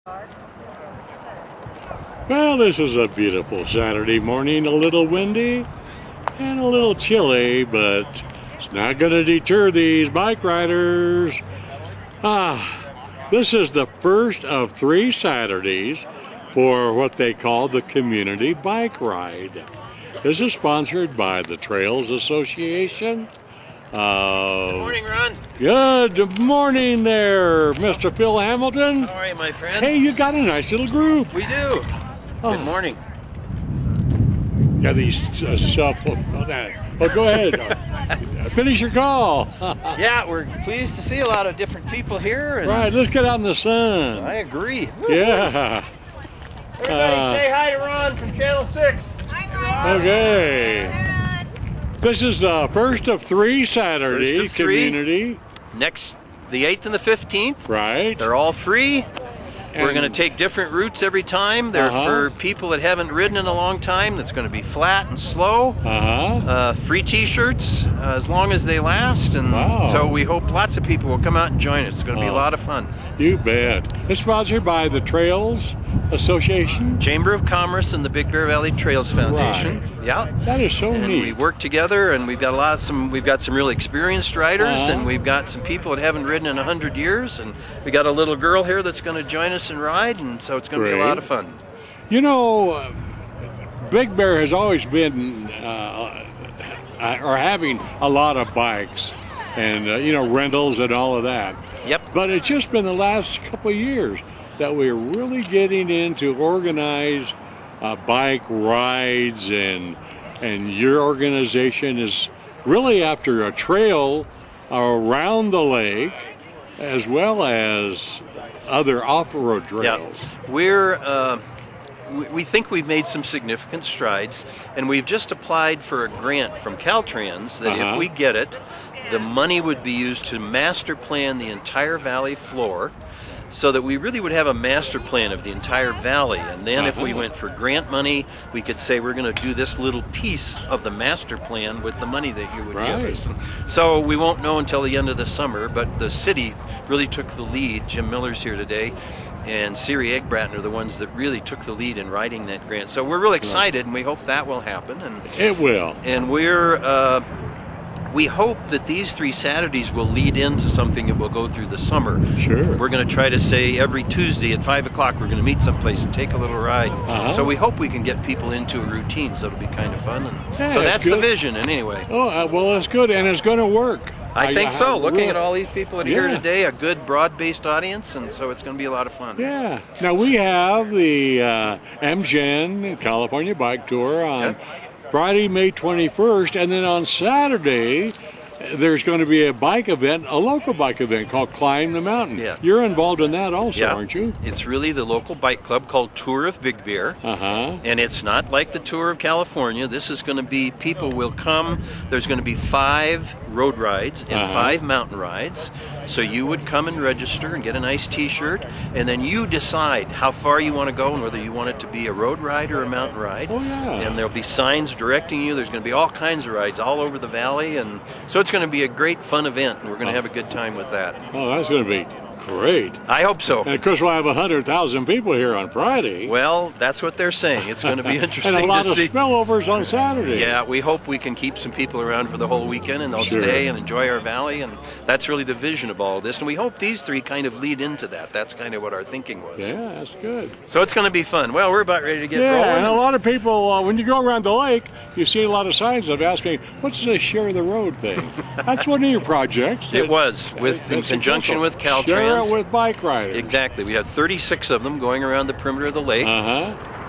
Well, this is a beautiful Saturday morning, a little windy and a little chilly, but it's not going to deter these bike riders. This is the first of 3 Saturdays for what they call the Community Bike Ride. This is sponsored by the Trails Association. Good morning, Ron. Good morning there, Mr. Phil Hamilton. How are you, my friend? Hey, you got a nice little group. We do. Good morning. Yeah, these cell phone. Oh, go ahead. Finish your call. Yeah, we're pleased to see a lot of different people here. And Right, let's get out in the sun. I agree. Yeah. Everybody say hi to Ron from Channel 6. Okay. This is the first of 3 Saturday First of 3. community. Next, the 8th and the 15th. Right. They're all free. We're And- going to take different routes every time. They're for people that haven't ridden in a long time. That's going to be flat and slow. Free T-shirts as long as they last, and so we hope lots of people will come out and join us. It's going to be a lot of fun. You bet. It's sponsored by the Trails Association. Chamber of Commerce and the Big Bear Valley Trails Foundation. Right. Yeah. That is so And neat. we work together, and we've got we've got some really experienced riders, and we've got some people that haven't ridden in 100 years, and we got a little girl here that's going to join us and ride, and so it's going to be a lot of fun. You know, Big Bear has always been or having a lot of bikes and rentals and all of that. Yep. But it's just been the last couple of years that we're really getting into organized bike rides, and your organization is really after a trail around the lake as well as other off-road trails. Yeah. We think we've made some significant strides, and we've just applied for a grant from Caltrans that if we get it, the money would be used to master plan the entire valley floor, so that we really would have a master plan of the entire valley. And then if we went for grant money, we could say we're going to do this little piece of the master plan with the money that you would give us. So we won't know until the end of the summer, but the city really took the lead. Jim Miller's here today, and Siri Eggbratton are the ones that really took the lead in writing that grant. So we're really excited, and we hope that will happen. And it will. And we hope that these 3 Saturdays will lead into something that will go through the summer. Sure. We're going to try to say every Tuesday at 5 o'clock we're going to meet someplace and take a little ride. So we hope we can get people into a routine, so it'll be kind of fun. And so that's the vision, and anyway. Oh, well, that's good, and it's going to work. I think so. Looking at all these people that are here today, a good broad-based audience, and so it's going to be a lot of fun. Yeah. Now we have the MGen California Bike Tour on Friday, May 21st, and then on Saturday, there's going to be a bike event, a local bike event called Climb the Mountain. Yeah. You're involved in that also, aren't you? It's really the local bike club called Tour of Big Bear. And it's not like the Tour of California. This is going to be, people will come. There's going to be 5 road rides and 5 mountain rides. So you would come and register and get a nice T-shirt, and then you decide how far you want to go and whether you want it to be a road ride or a mountain ride. And there'll be signs directing you. There's going to be all kinds of rides all over the valley, and so it's going to be a great fun event, and we're going to have a good time with that. Oh, that's going to be great. I hope so. And of course, we'll have 100,000 people here on Friday. Well, that's what they're saying. It's going to be interesting and a lot to of see. spillovers on Saturday. Yeah, we hope we can keep some people around for the whole weekend, and they'll stay and enjoy our valley, and that's really the vision of all of this. And we hope these 3 kind of lead into that. That's kind of what our thinking was. Yeah, that's good. So it's going to be fun. Well, we're about ready to get rolling. Yeah, and a lot of people, when you go around the lake, you see a lot of signs that ask me, what's this share the road thing? That's one of your projects. It was, in conjunction with Caltrans. Share it with bike riders. Exactly. We have 36 of them going around the perimeter of the lake.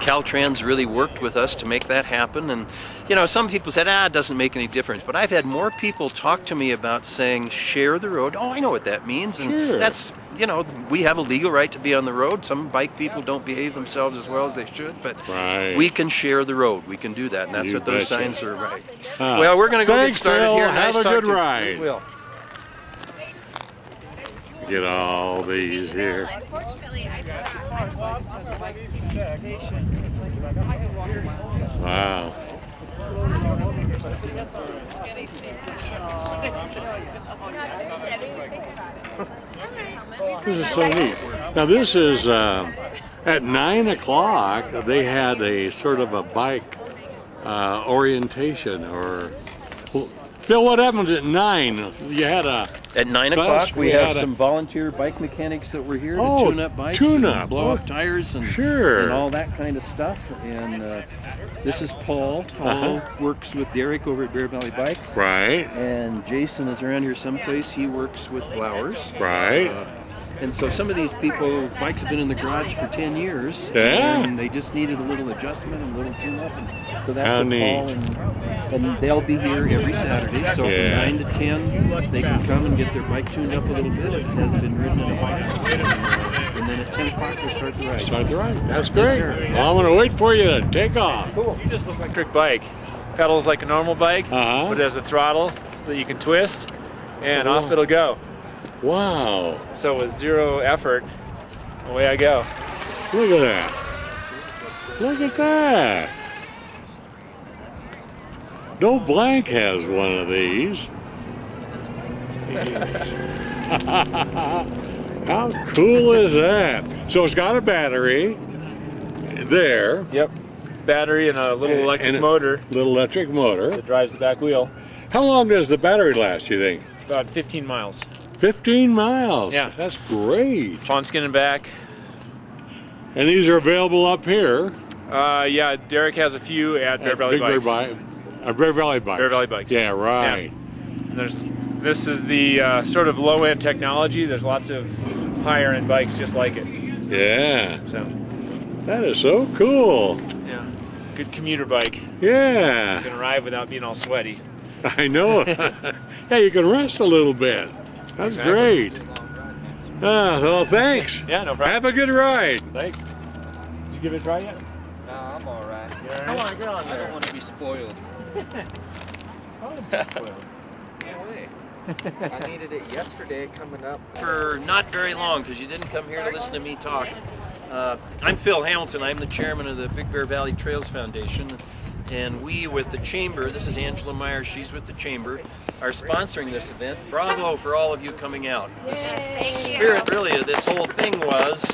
Caltrans really worked with us to make that happen. And, some people said, it doesn't make any difference. But I've had more people talk to me about saying, share the road. Oh, I know what that means. And that's, we have a legal right to be on the road. Some bike people don't behave themselves as well as they should. But we can share the road. We can do that. And that's what those signs are right. Well, we're going to go get started here. Have a good ride. We will. Get all these here. Wow. This is so neat. Now this is at 9 o'clock. They had a sort of a bike orientation, or Phil, what happened at 9? You had a At 9 bus, o'clock, we have some volunteer bike mechanics that were here to tune up bikes, and blow up tires, and all that kind of stuff. And this is Paul. Paul works with Derek over at Bear Valley Bikes. Right. And Jason is around here someplace. He works with Blowers. Right. And so some of these people's bikes have been in the garage for 10 years. Yeah. And they just needed a little adjustment and a little tune-up. And so that's what neat. Paul and they'll be here every Saturday. So from 9 to 10, they can come and get their bike tuned up a little bit if it hasn't been ridden in a while. And then at 10 o'clock, we'll start the ride. Start the ride. That's great. Well, I'm going to wait for you to take off. Cool. You just look like a trick bike. Pedals like a normal bike, but it has a throttle that you can twist, and off it'll go. Wow. So with zero effort, away I go. Look at that. Look at that. No Blank has one of these. How cool is that? So it's got a battery there. Yep. Battery and a little electric motor. Little electric motor. That drives the back wheel. How long does the battery last, you think? About 15 miles. 15 miles. Yeah. That's great. Fawn skin and back. And these are available up here. Yeah, Derek has a few at Bear Valley Bikes. Bear Valley Bikes. Bear Valley Bikes. Yeah, right. Yeah. And this is the sort of low-end technology. There's lots of higher-end bikes just like it. Yeah. So. That is so cool. Yeah. Good commuter bike. Yeah. You can ride without being all sweaty. I know. Yeah, you can rest a little bit. That's great. Well, thanks. Yeah, no problem. Have a good ride. Thanks. Did you give it a try yet? No, I'm all right. Come on, get on there. I don't want to be spoiled. Can't wait. I needed it yesterday coming up. For not very long, because you didn't come here to listen to me talk. I'm Phil Hamilton. I'm the chairman of the Big Bear Valley Trails Foundation. And we, with the Chamber, this is Angela Meyer, she's with the Chamber, are sponsoring this event. Bravo for all of you coming out. The spirit really of this whole thing was,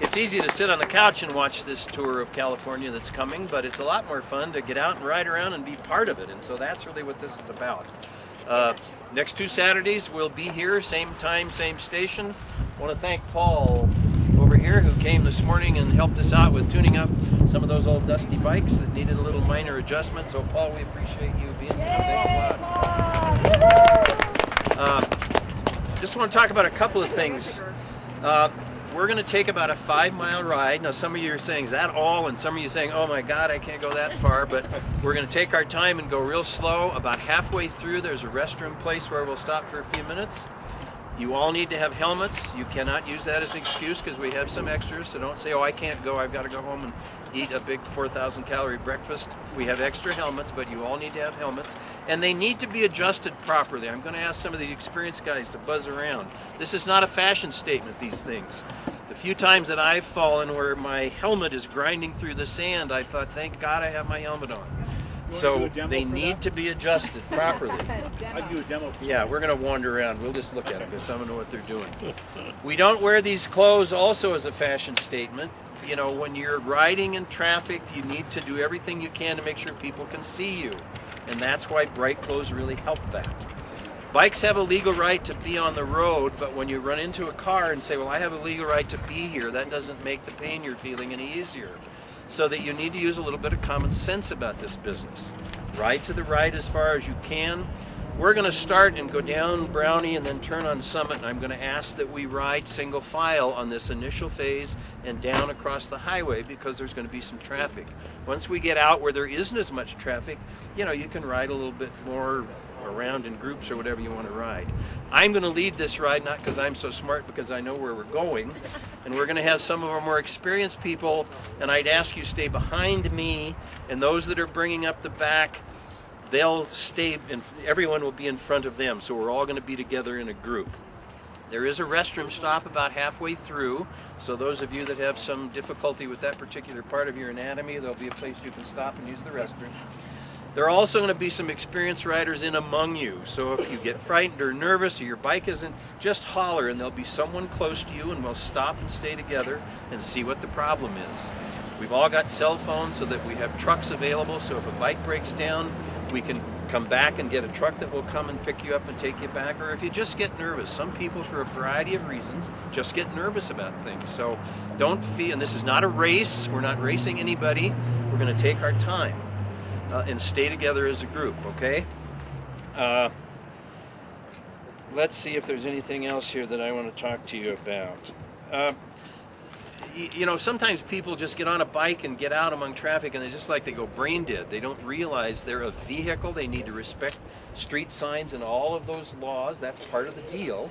it's easy to sit on the couch and watch this tour of California that's coming, but it's a lot more fun to get out and ride around and be part of it. And so that's really what this is about. Next 2 Saturdays, we'll be here, same time, same station. I want to thank Paul over here who came this morning and helped us out with tuning up some of those old dusty bikes that needed a little minor adjustment. So Paul, we appreciate you being here. Thanks a lot. Just want to talk about a couple of things. We're going to take about a 5-mile ride. Now some of you are saying, is that all? And some of you are saying, oh my God, I can't go that far. But we're going to take our time and go real slow. About halfway through, there's a restroom place where we'll stop for a few minutes. You all need to have helmets. You cannot use that as an excuse because we have some extras. So don't say, oh, I can't go. I've got to go home and eat a big 4,000 calorie breakfast. We have extra helmets, but you all need to have helmets. And they need to be adjusted properly. I'm going to ask some of the experienced guys to buzz around. This is not a fashion statement, these things. The few times that I've fallen where my helmet is grinding through the sand, I thought, thank God I have my helmet on. So they need to be adjusted properly. I'd do a demo. Yeah, we're going to wander around. We'll just look at them because I don't know what they're doing. We don't wear these clothes also as a fashion statement. You know, when you're riding in traffic, you need to do everything you can to make sure people can see you. And that's why bright clothes really help that. Bikes have a legal right to be on the road, but when you run into a car and say, well, I have a legal right to be here, that doesn't make the pain you're feeling any easier. So that you need to use a little bit of common sense about this business. Ride to the right as far as you can. We're going to start and go down Brownie and then turn on Summit, and I'm going to ask that we ride single file on this initial phase and down across the highway because there's going to be some traffic. Once we get out where there isn't as much traffic, you know, you can ride a little bit more around in groups or whatever you want to ride. I'm going to lead this ride, not because I'm so smart, because I know where we're going. And we're going to have some of our more experienced people, and I'd ask you stay behind me, and those that are bringing up the back, they'll stay, and everyone will be in front of them, so we're all going to be together in a group. There is a restroom stop about halfway through, so those of you that have some difficulty with that particular part of your anatomy, there'll be a place you can stop and use the restroom. There are also going to be some experienced riders in among you. So if you get frightened or nervous or your bike isn't, just holler and there'll be someone close to you and we'll stop and stay together and see what the problem is. We've all got cell phones so that we have trucks available, so if a bike breaks down, we can come back and get a truck that will come and pick you up and take you back. Or if you just get nervous, some people for a variety of reasons just get nervous about things. So don't feel, and this is not a race, we're not racing anybody, we're going to take our time and stay together as a group, okay? Let's see if there's anything else here that I want to talk to you about. You know, sometimes people just get on a bike and get out among traffic and they just like they go brain dead. They don't realize they're a vehicle. They need to respect street signs and all of those laws. That's part of the deal.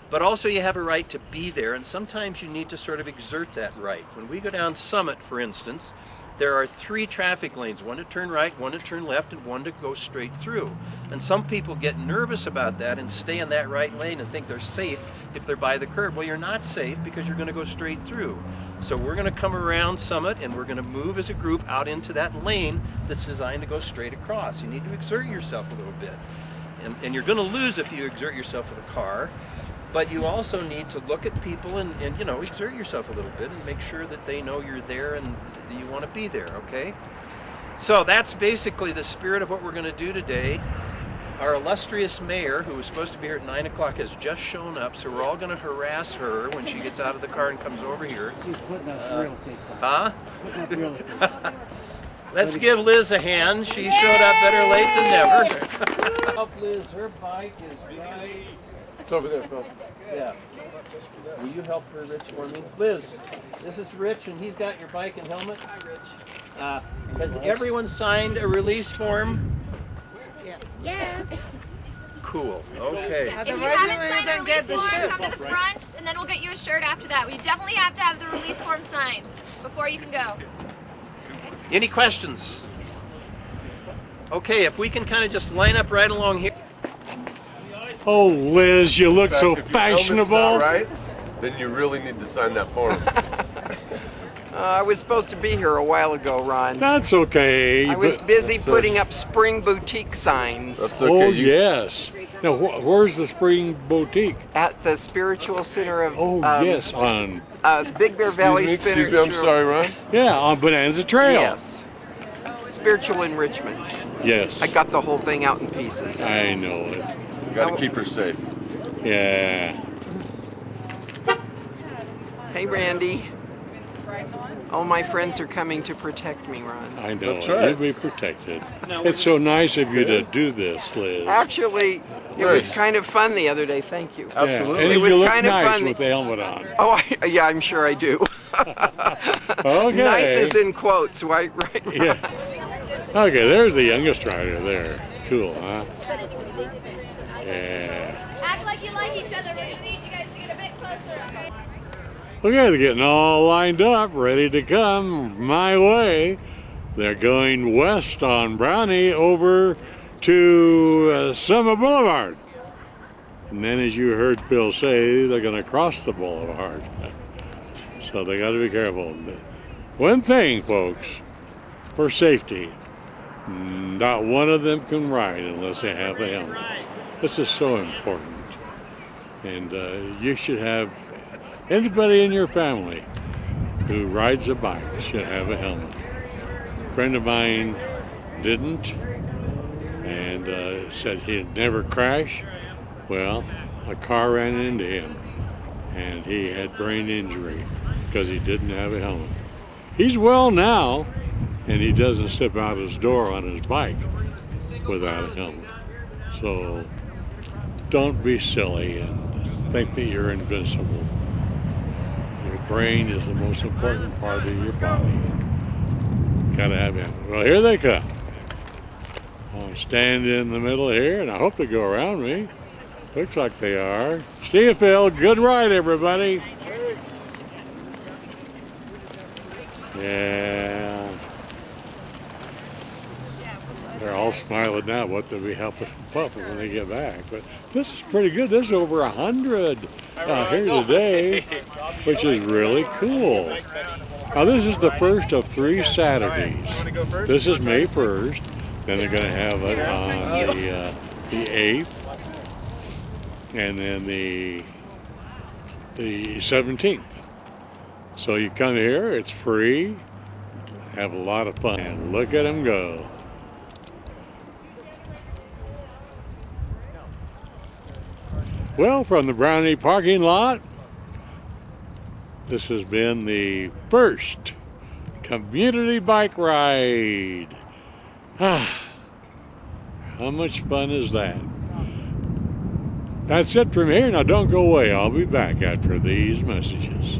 But also you have a right to be there, and sometimes you need to sort of exert that right. When we go down Summit, for instance, there are 3 traffic lanes, one to turn right, one to turn left, and one to go straight through. And some people get nervous about that and stay in that right lane and think they're safe if they're by the curb. Well, you're not safe because you're going to go straight through. So we're going to come around Summit and we're going to move as a group out into that lane that's designed to go straight across. You need to exert yourself a little bit. And you're going to lose if you exert yourself with a car. But you also need to look at people and you know, exert yourself a little bit and make sure that they know you're there and that you want to be there, okay? So that's basically the spirit of what we're going to do today. Our illustrious mayor, who was supposed to be here at 9 o'clock, has just shown up, so we're all going to harass her when she gets out of the car and comes over here. She's putting up real estate signs. Huh? Putting up real estate signs. Let's give Liz a hand. She showed up better late than never. Help Liz, her bike is right. It's over there, Phil. Yeah. Will you help her, Rich, for me? Liz, this is Rich, and he's got your bike and helmet. Hi, Rich. Has everyone signed a release form? Yes. Cool. Okay. If you haven't signed the release form, come to the front, and then we'll get you a shirt after that. We definitely have to have the release form signed before you can go. Any questions? Okay, if we can kind of just line up right along here. Oh, Liz, you look so If your helmet's fashionable. not right, then you really need to sign that form. I was supposed to be here a while ago, Ron. That's okay. I was but- busy putting up spring boutique signs That's Oh, okay. yes. Now, where's the Spring Boutique? at the Spiritual Center of Oh, yes, on, Big Bear Valley Excuse me, Spiritual. I'm sorry, Ron. yeah, on Bonanza Trail. Yes. Spiritual enrichment. Yes. I got the whole thing out in pieces. I know it. You gotta keep her safe. Yeah. Hey, Randy. All my friends are coming to protect me, Ron. I know That's it. right. You'll be protected. It's so nice of you to do this, Liz. Actually, it was Nice. kind of fun the other day. Thank you. Yeah, Absolutely. and It you was look kind of nice fun. with the helmet on. Oh, yeah, I'm sure I do. Okay. Nice is in quotes, right? Right. Yeah. Okay, there's the youngest rider there. Cool, huh? Yeah. Act like you like each other. We're going to need you guys to get a bit closer, okay? Okay, they're getting all lined up, ready to come my way. They're going west on Brownie over to Summit Boulevard. And then, as you heard Bill say, they're going to cross the boulevard. So they got to be careful. One thing, folks, for safety, not one of them can ride unless they have a helmet. This is so important. And you should have, anybody in your family who rides a bike should have a helmet. A friend of mine didn't and said he'd never crash. Well, a car ran into him and he had brain injury because he didn't have a helmet. He's well now, and he doesn't step out his door on his bike without a helmet. So don't be silly and think that you're invincible. Your brain is the most important part of your body. Gotta have it. Well, here they come. I'll stand in the middle here, and I hope they go around me. Looks like they are. See you, Phil. Good ride, everybody. Yeah. They're all smiling now. What they'll be helping puffing when they get back. But this is pretty good. There's over 100 out here today, which is really cool. Now, this is the first of 3 Saturdays. This is May 1st. Then they're going to have it on the 8th, and then the 17th. So you come here, it's free, have a lot of fun, and look at them go. Well, from the Brownie parking lot, this has been the first community bike ride. How much fun is that? That's it from here. Now don't go away. I'll be back after these messages.